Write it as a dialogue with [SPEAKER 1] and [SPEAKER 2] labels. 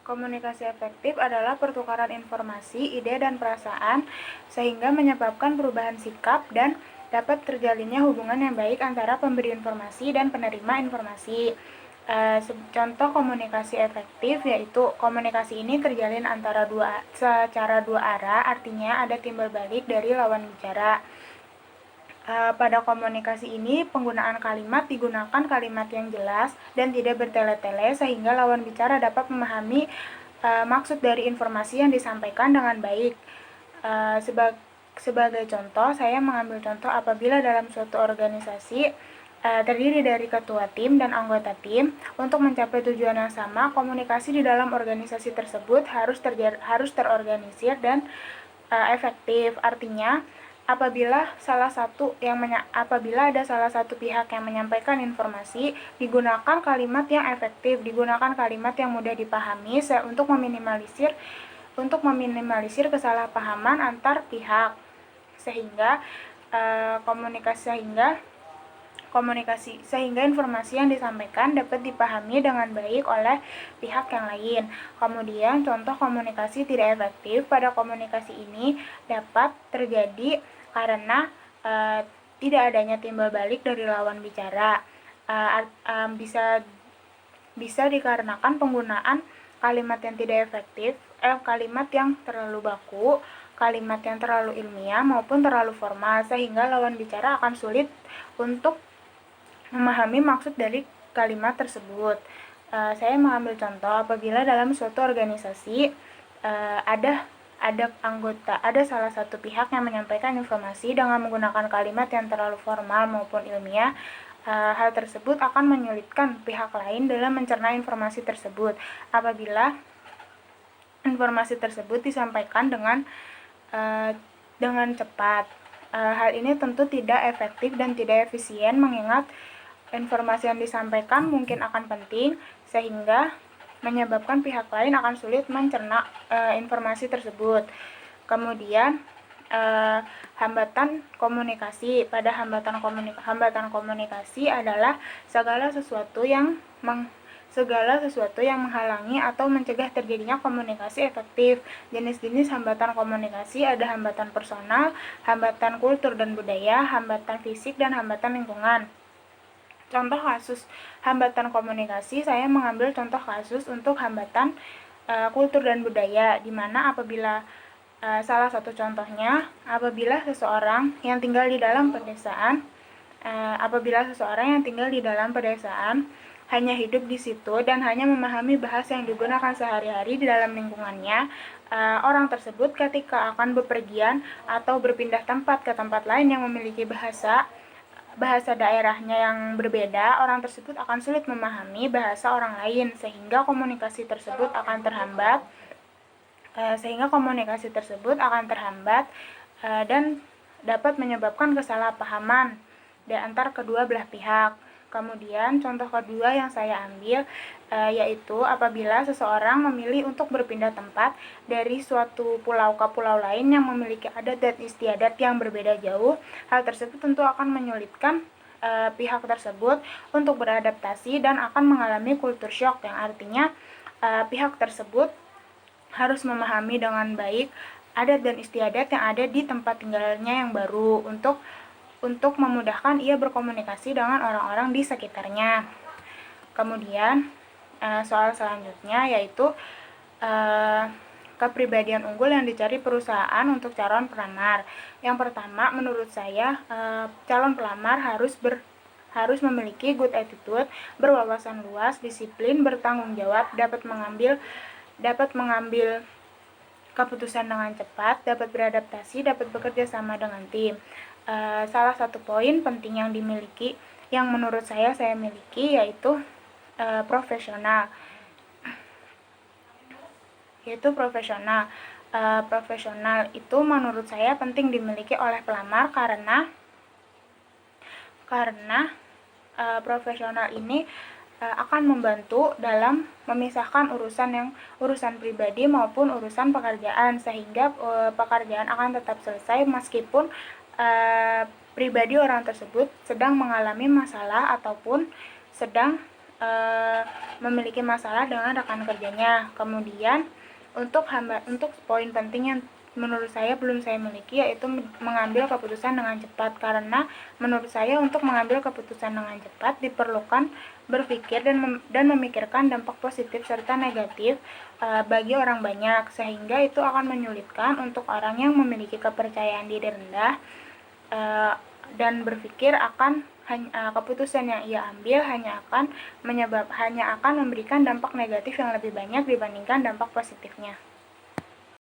[SPEAKER 1] Komunikasi efektif adalah pertukaran informasi, ide, dan perasaan sehingga menyebabkan perubahan sikap dan dapat terjalinnya hubungan yang baik antara pemberi informasi dan penerima informasi. Contoh komunikasi efektif yaitu komunikasi ini terjalin secara dua arah, artinya ada timbal balik dari lawan bicara. Pada komunikasi ini, penggunaan kalimat digunakan kalimat yang jelas dan tidak bertele-tele sehingga lawan bicara dapat memahami maksud dari informasi yang disampaikan dengan baik. Sebagai contoh, saya mengambil contoh apabila dalam suatu organisasi terdiri dari ketua tim dan anggota tim, untuk mencapai tujuan yang sama, komunikasi di dalam organisasi tersebut harus terorganisir dan efektif. Artinya, apabila ada salah satu pihak yang menyampaikan informasi, digunakan kalimat yang efektif, digunakan kalimat yang mudah dipahami untuk meminimalisir kesalahpahaman antar pihak, sehingga informasi yang disampaikan dapat dipahami dengan baik oleh pihak yang lain. Kemudian, contoh komunikasi tidak efektif pada komunikasi ini dapat terjadi karena tidak adanya timbal balik dari lawan bicara. Bisa dikarenakan penggunaan kalimat yang tidak efektif, kalimat yang terlalu baku, kalimat yang terlalu ilmiah maupun terlalu formal, sehingga lawan bicara akan sulit untuk memahami maksud dari kalimat tersebut. Saya mengambil contoh apabila dalam suatu organisasi ada salah satu pihak yang menyampaikan informasi dengan menggunakan kalimat yang terlalu formal maupun ilmiah. Hal tersebut akan menyulitkan pihak lain dalam mencerna informasi tersebut. Apabila informasi tersebut disampaikan dengan cepat, hal ini tentu tidak efektif dan tidak efisien, mengingat informasi yang disampaikan mungkin akan penting sehingga menyebabkan pihak lain akan sulit mencerna informasi tersebut. Kemudian hambatan komunikasi. Pada hambatan komunikasi adalah segala sesuatu yang menghalangi atau mencegah terjadinya komunikasi efektif. Jenis-jenis hambatan komunikasi ada hambatan personal, hambatan kultur dan budaya, hambatan fisik, dan hambatan lingkungan. Contoh kasus hambatan komunikasi, saya mengambil contoh kasus untuk hambatan kultur dan budaya, di mana apabila salah satu contohnya, apabila seseorang yang tinggal di dalam pedesaan hanya hidup di situ dan hanya memahami bahasa yang digunakan sehari-hari di dalam lingkungannya, orang tersebut ketika akan bepergian atau berpindah tempat ke tempat lain yang memiliki bahasa daerahnya yang berbeda, orang tersebut akan sulit memahami bahasa orang lain sehingga komunikasi tersebut akan terhambat dan dapat menyebabkan kesalahpahaman di antara kedua belah pihak. Kemudian contoh kedua yang saya ambil yaitu apabila seseorang memilih untuk berpindah tempat dari suatu pulau ke pulau lain yang memiliki adat dan istiadat yang berbeda jauh, hal tersebut tentu akan menyulitkan pihak tersebut untuk beradaptasi dan akan mengalami culture shock, yang artinya pihak tersebut harus memahami dengan baik adat dan istiadat yang ada di tempat tinggalnya yang baru untuk memudahkan ia berkomunikasi dengan orang-orang di sekitarnya. Kemudian soal selanjutnya yaitu kepribadian unggul yang dicari perusahaan untuk calon pelamar. Yang pertama, menurut saya calon pelamar harus memiliki good attitude, berwawasan luas, disiplin, bertanggung jawab, dapat mengambil keputusan dengan cepat, dapat beradaptasi, dapat bekerja sama dengan tim. Salah satu poin penting yang menurut saya miliki yaitu profesional. Profesional itu menurut saya penting dimiliki oleh pelamar karena profesional ini akan membantu dalam memisahkan urusan pribadi maupun urusan pekerjaan, sehingga pekerjaan akan tetap selesai meskipun pribadi orang tersebut sedang mengalami masalah ataupun sedang memiliki masalah dengan rekan kerjanya. Kemudian untuk poin penting yang menurut saya belum saya miliki, yaitu mengambil keputusan dengan cepat. Karena menurut saya untuk mengambil keputusan dengan cepat diperlukan berpikir dan memikirkan dampak positif serta negatif bagi orang banyak, sehingga itu akan menyulitkan untuk orang yang memiliki kepercayaan diri rendah dan berpikir akan keputusan yang ia ambil hanya akan memberikan dampak negatif yang lebih banyak dibandingkan dampak positifnya.